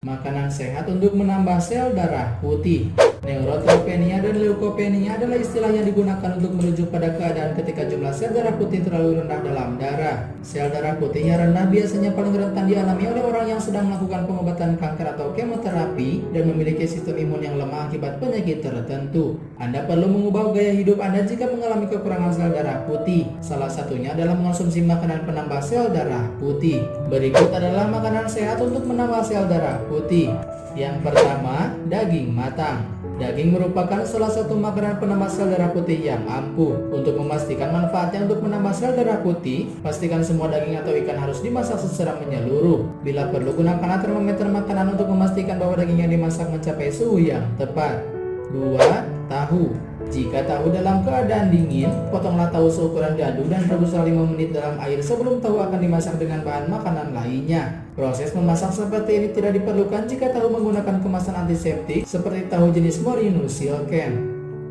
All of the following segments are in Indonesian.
Makanan sehat untuk menambah sel darah putih. Neurotropenia dan leukopenia adalah istilah yang digunakan untuk merujuk pada keadaan ketika jumlah sel darah putih terlalu rendah dalam darah. Sel darah putih yang rendah biasanya paling rentan dialami oleh orang yang sedang melakukan pengobatan kanker atau kemoterapi dan memiliki sistem imun yang lemah akibat penyakit tertentu. Anda perlu mengubah gaya hidup Anda jika mengalami kekurangan sel darah putih. Salah satunya adalah mengonsumsi makanan penambah sel darah putih. Berikut adalah makanan sehat untuk menambah sel darah putih. Yang pertama, daging matang. Daging merupakan salah satu makanan penambah sel darah putih yang ampuh. Untuk memastikan manfaatnya untuk menambah sel darah putih, pastikan semua daging atau ikan harus dimasak secara menyeluruh. Bila perlu, gunakan termometer makanan untuk memastikan bahwa daging yang dimasak mencapai suhu yang tepat. 2. Tahu. Jika tahu dalam keadaan dingin, potonglah tahu seukuran dadu dan rebuslah 5 menit dalam air sebelum tahu akan dimasak dengan bahan makanan lainnya. Proses memasak seperti ini tidak diperlukan jika tahu menggunakan kemasan antiseptik seperti tahu jenis Morino Silken.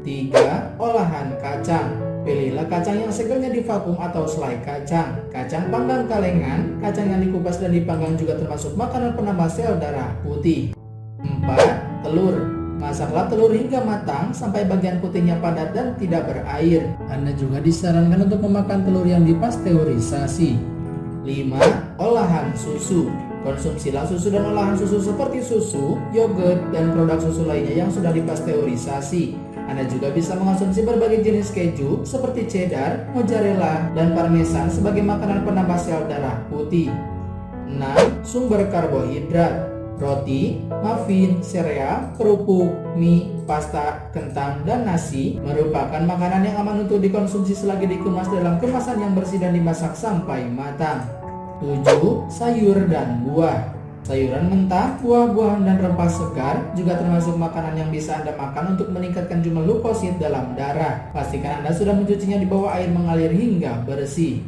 3. Olahan kacang. Pilihlah kacang yang segernya divakum atau selai kacang. Kacang panggang kalengan, kacang yang dikupas dan dipanggang juga termasuk makanan penambah sel darah putih. 4. Telur. Masaklah telur hingga matang sampai bagian putihnya padat dan tidak berair. Anda juga disarankan untuk memakan telur yang dipasteurisasi. 5. Olahan susu. Konsumsilah susu dan olahan susu seperti susu, yogurt, dan produk susu lainnya yang sudah dipasteurisasi. Anda juga bisa mengonsumsi berbagai jenis keju seperti cheddar, mozzarella, dan parmesan sebagai makanan penambah sel darah putih. 6. Sumber karbohidrat. Roti, muffin, sereal, kerupuk, mie, pasta, kentang, dan nasi merupakan makanan yang aman untuk dikonsumsi selagi dikemas dalam kemasan yang bersih dan dimasak sampai matang. 7. Sayur dan buah. Sayuran mentah, buah-buahan, dan rempah segar juga termasuk makanan yang bisa Anda makan untuk meningkatkan jumlah leukosit dalam darah. Pastikan Anda sudah mencucinya di bawah air mengalir hingga bersih.